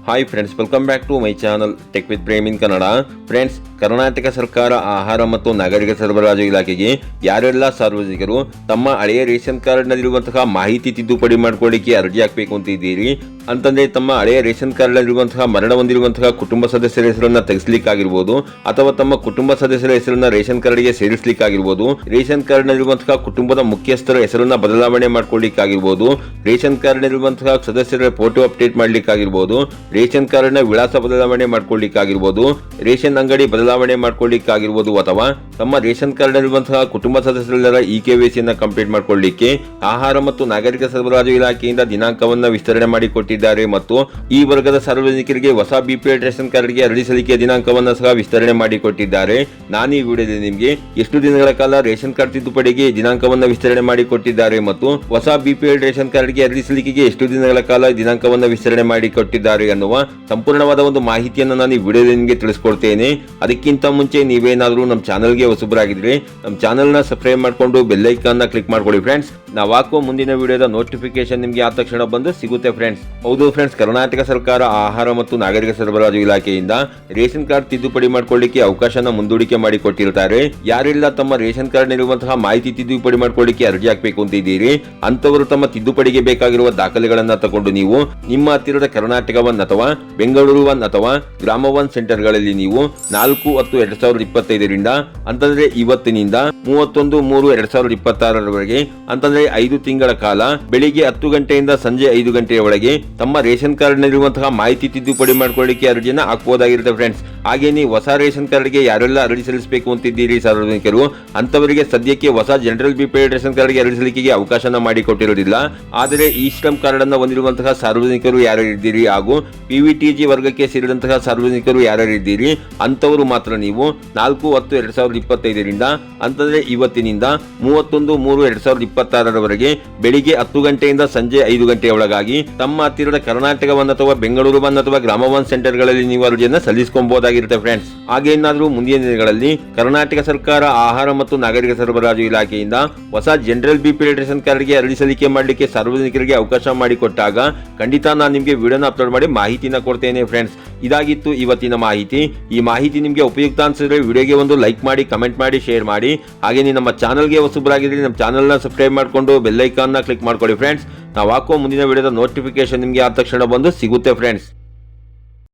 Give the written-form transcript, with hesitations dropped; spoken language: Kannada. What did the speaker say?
Hi friends, welcome back to my channel tech with Prem in Kannada. Friends, Karnataka ಸರ್ಕಾರ ಆಹಾರ ಮತ್ತು ನಾಗರಿಕ ಸರಬರಾಜು ಇಲಾಖೆಗೆ ಯಾರೆಲ್ಲ ಸಾರ್ವಜನಿಕರು ತಮ್ಮ ಹಳೆಯ ರೇಷನ್ ಕಾರ್ಡ್ನಲ್ಲಿರುವಂತಹ ಮಾಹಿತಿ ತಿದ್ದುಪಡಿ ಮಾಡಿಕೊಳ್ಳಿಕ್ಕೆ ಅರ್ಜಿ ಹಾಕಬೇಕು ಅಂತಿದ್ದೀರಿ ಅಂತಂದ್ರೆ, ತಮ್ಮ ಹಳೆಯ ರೇಷನ್ ಕಾರ್ಡ್ನಲ್ಲಿರುವಂತಹ ಮರಣ ಹೊಂದಿರುವಂತಹ ಕುಟುಂಬ ಸದಸ್ಯರ ಹೆಸರನ್ನ ತೆಗೆಸಲಿಕ್ಕಾಗಿರ್ಬೋದು, ಅಥವಾ ತಮ್ಮ ಕುಟುಂಬ ಸದಸ್ಯರ ಹೆಸರನ್ನ ರೇಷನ್ ಕಾರ್ಡ್ಗೆ ಸೇರಿಸಲಿಕ್ಕಾಗಿರ್ಬೋದು, ರೇಷನ್ ಕಾರ್ಡ್ನಲ್ಲಿರುವಂತಹ ಕುಟುಂಬದ ಮುಖ್ಯಸ್ಥರ ಹೆಸರನ್ನ ಬದಲಾವಣೆ ಮಾಡ್ಕೊಳ್ಳಿಕ್ಕಾಗಿರ್ಬೋದು, ರೇಷನ್ ಕಾರ್ಡ್ನಲ್ಲಿರುವಂತಹ ಸದಸ್ಯರ ಫೋಟೋ ಅಪ್ಡೇಟ್ ಮಾಡ್ಲಿಕ್ಕಾಗಿರ್ಬೋದು, ರೇಷನ್ ಕಾರ್ಡ್ನ ವಿಳಾಸ ಬದಲಾವಣೆ ಮಾಡ್ಕೊಳ್ಳಿಕ್ಕಾಗಿರ್ಬೋದು, ರೇಷನ್ ಅಂಗಡಿ ಬದಲಾವಣೆ ಮಾಡ್ಕೊಳ್ಳಿಕ್ಕಾಗಿರ್ಬೋದು, ಅಥವಾ ತಮ್ಮ ರೇಷನ್ ಕಾರ್ಡ್ನಲ್ಲಿರುವಂತಹ ಕುಟುಂಬ ಸದಸ್ಯರೆಲ್ಲರ ಇಕೆವೈಸಿಯನ್ನು ಕಂಪ್ಲೀಟ್ ಮಾಡಿಕೊಳ್ಳಿಕ್ಕೆ ಆಹಾರ ಮತ್ತು ನಾಗರಿಕ ಸರಬರಾಜು ಇಲಾಖೆಯಿಂದ ದಿನಾಂಕವನ್ನ ವಿಸ್ತರಣೆ ಮಾಡಿಕೊಟ್ಟಿದ್ದಾರೆ. ಮತ್ತು ಈ ವರ್ಗದ ಸಾರ್ವಜನಿಕರಿಗೆ ಹೊಸ ಬಿಪಿಎಲ್ ರೇಷನ್ ಕಾರ್ಡ್ಗೆ ಅರ್ಜಿ ಸಲ್ಲಿಕೆಯ ದಿನಾಂಕವನ್ನು ಸಹ ವಿಸ್ತರಣೆ ಮಾಡಿಕೊಟ್ಟಿದ್ದಾರೆ. ನಾನು ಈ ವಿಡಿಯೋದಲ್ಲಿ ನಿಮಗೆ ಎಷ್ಟು ದಿನಗಳ ಕಾಲ ರೇಷನ್ ಕಾರ್ಡ್ ತಿದ್ದುಪಡಿಗೆ ದಿನಾಂಕವನ್ನು ವಿಸ್ತರಣೆ ಮಾಡಿಕೊಟ್ಟಿದ್ದಾರೆ ಮತ್ತು ಹೊಸ ಬಿಪಿಎಲ್ ರೇಷನ್ ಕಾರ್ಡ್ಗೆ ಅರ್ಜಿ ಸಲ್ಲಿಕೆಗೆ ಎಷ್ಟು ದಿನಗಳ ಕಾಲ ದಿನಾಂಕವನ್ನು ವಿಸ್ತರಣೆ ಮಾಡಿಕೊಟ್ಟಿದ್ದಾರೆ ಅನ್ನುವ ಸಂಪೂರ್ಣವಾದ ಒಂದು ಮಾಹಿತಿಯನ್ನು ನಾನು ಈ ವಿಡಿಯೋದಲ್ಲಿ ನಿಮಗೆ ತಿಳಿಸ್ಕೊಡ್ತೇನೆ. ಅದಕ್ಕಿಂತ ಮುಂಚೆ ನೀವೇನಾದರೂ ನಮ್ಮ ಚಾನಲ್ಗೆ ಹೊಸಬರಾಗಿದ್ರೆ ನಮ್ಮ ಚಾನಲ್ನ ಸಬ್ಸ್ಕ್ರೈಬ್ ಮಾಡಿಕೊಂಡು ಬೆಲ್ ಐಕಾನ್ನ ಕ್ಲಿಕ್ ಮಾಡ್ಕೊಳ್ಳಿ ಫ್ರೆಂಡ್ಸ್. ನಾವು ಹಾಕೋ ಮುಂದಿನ ವಿಡಿಯೋದ ನೋಟಿಫಿಕೇಶನ್ ನಿಮಗೆ ಆ ತಕ್ಷಣ ಬಂದು ಸಿಗುತ್ತೆ ಫ್ರೆಂಡ್ಸ್. ಹೌದು ಫ್ರೆಂಡ್ಸ್, ಕರ್ನಾಟಕ ಸರ್ಕಾರ ಆಹಾರ ಮತ್ತು ನಾಗರಿಕ ಸರಬರಾಜು ಇಲಾಖೆಯಿಂದ ರೇಷನ್ ಕಾರ್ಡ್ ತಿದ್ದುಪಡಿ ಮಾಡಿಕೊಳ್ಳಿಕ್ಕೆ ಅವಕಾಶನ ಮುಂದೂಡಿಕೆ ಮಾಡಿಕೊಟ್ಟಿರ್ತಾರೆ. ಯಾರೆಲ್ಲ ತಮ್ಮ ರೇಷನ್ ಕಾರ್ಡ್ ನಲ್ಲಿರುವಂತಹ ಮಾಹಿತಿ ತಿದ್ದುಪಡಿ ಮಾಡಿಕೊಳ್ಳಿಕ್ಕೆ ಅರ್ಜಿ ಹಾಕಬೇಕು ಅಂತಿದ್ದೀರಿ ಅಂತವರು ತಮ್ಮ ತಿದ್ದುಪಡಿಗೆ ಬೇಕಾಗಿರುವ ದಾಖಲೆಗಳನ್ನ ತಗೊಂಡು ನೀವು ನಿಮ್ಮ ಹತ್ತಿರದ ಕರ್ನಾಟಕ ಒನ್ ಅಥವಾ ಬೆಂಗಳೂರು ಒನ್ ಅಥವಾ ಗ್ರಾಮ ಒನ್ ಸೆಂಟರ್ಗಳಲ್ಲಿ ನೀವು 4/10/2025 ಅಂತಂದ್ರೆ ಇವತ್ತಿನಿಂದ 31/3/2026 ಅಂತಂದ್ರೆ 5 ತಿಂಗಳ ಕಾಲ ಬೆಳಿಗ್ಗೆ 10 ಗಂಟೆಯಿಂದ ಸಂಜೆ 5 ಗಂಟೆಯ ಒಳಗೆ ತಮ್ಮ ರೇಷನ್ ಕಾರ್ಡ್ ನಲ್ಲಿರುವಂತಹ ಮಾಹಿತಿ ತಿದ್ದುಪಡಿ ಮಾಡಿಕೊಳ್ಳಿಕ್ಕೆ ಅರ್ಜಿನ ಹಾಕಬಹುದಾಗಿರುತ್ತೆ ಫ್ರೆಂಡ್ಸ್. ಹಾಗೆ ನೀವು ಹೊಸ ರೇಷನ್ ಕಾರ್ಡ್ಗೆ ಯಾರೆಲ್ಲ ಅರ್ಜಿ ಸಲ್ಲಿಸಬೇಕು ಅಂತಿದ್ದೀರಿ ಸಾರ್ವಜನಿಕರು ಅಂತವರಿಗೆ ಸದ್ಯಕ್ಕೆ ಹೊಸ ಜನರಲ್ ಬಿಪಿಎಲ್ ರೇಷನ್ ಕಾರ್ಡ್ಗೆ ಅರ್ಜಿ ಸಲ್ಲಿಕೆಗೆ ಅವಕಾಶನ ಮಾಡಿಕೊಟ್ಟಿರೋದಿಲ್ಲ. ಆದರೆ ಈ ಶ್ರಮ್ ಕಾರ್ಡ್ ಅನ್ನು ಹೊಂದಿರುವಂತಹ ಸಾರ್ವಜನಿಕರು ಯಾರಿದ್ದೀರಿ ಹಾಗೂ ಪಿವಿಟಿಜಿ ವರ್ಗಕ್ಕೆ ಸೇರಿದಂತಹ ಸಾರ್ವಜನಿಕರು ಯಾರಿದ್ದೀರಿ ಅಂತವರು ಮಾತ್ರ ನೀವು 4/10/2025 ಅಂತಂದ್ರೆ ಇವತ್ತಿನಿಂದ 31/3/2026 ಬೆಳಿಗ್ಗೆ 10 ಗಂಟೆಯಿಂದ ಸಂಜೆ 5 ಗಂಟೆಯ ಒಳಗಾಗಿ ತಮ್ಮ ಹತ್ತಿರದ ಕರ್ನಾಟಕ ಒನ್ ಅಥವಾ ಬೆಂಗಳೂರು ಒನ್ ಅಥವಾ ಗ್ರಾಮ ಒನ್ ಸೆಂಟರ್ಗಳಲ್ಲಿ ನೀವು ಅರ್ಜಿಯನ್ನು ಸಲ್ಲಿಸಿಕೊಳ್ಳಬಹುದಾಗಿರುತ್ತೆ ಫ್ರೆಂಡ್ಸ್. ಹಾಗೆ ಏನಾದರೂ ಮುಂದಿನ ದಿನಗಳಲ್ಲಿ ಕರ್ನಾಟಕ ಸರ್ಕಾರ ಆಹಾರ ಮತ್ತು ನಾಗರಿಕ ಸರಬರಾಜು ಇಲಾಖೆಯಿಂದ ಹೊಸ ಜನರಲ್ ಬಿಪಿಎಲ್ ರೇಷನ್ ಕಾರ್ಡ್ಗೆ ಅರ್ಜಿ ಸಲ್ಲಿಕೆ ಮಾಡಲಿಕ್ಕೆ ಸಾರ್ವಜನಿಕರಿಗೆ ಅವಕಾಶ ಮಾಡಿಕೊಟ್ಟಾಗ ಖಂಡಿತ ನಾನು ನಿಮಗೆ ವಿಡಿಯೋನ ಅಪ್ಲೋಡ್ ಮಾಡಿ ಮಾಹಿತಿನ ಕೊಡ್ತೇನೆ ಫ್ರೆಂಡ್ಸ್. ಇದಾಗಿತ್ತು ಇವತ್ತಿನ ಮಾಹಿತಿ. ಈ ಮಾಹಿತಿ ನಿಮಗೆ ಉಪಯುಕ್ತ ಅನ್ಸಿದ್ರೆ ವಿಡಿಯೋಗೆ ಒಂದು ಲೈಕ್ ಮಾಡಿ, ಕಮೆಂಟ್ ಮಾಡಿ, ಶೇರ್ ಮಾಡಿ. ಹಾಗೆ ನೀವು ನಮ್ಮ ಚಾನಲ್ಗೆ ಹೊಸಬರಾಗಿದ್ರೆ ನಮ್ಮ ಚಾನಲ್ನ ಸಬ್ಸ್ಕ್ರೈಬ್ ಮಾಡಿಕೊಂಡು ಬೆಲ್ ಐಕಾನ್ನ ಕ್ಲಿಕ್ ಮಾಡ್ಕೊಳ್ಳಿ ಫ್ರೆಂಡ್ಸ್. ನಾವು ಹಾಕೋ ಮುಂದಿನ ವಿಡಿಯೋದ ನೋಟಿಫಿಕೇಶನ್ ನಿಮಗೆ ಆ ತಕ್ಷಣ ಬಂದು ಸಿಗುತ್ತೆ ಫ್ರೆಂಡ್ಸ್.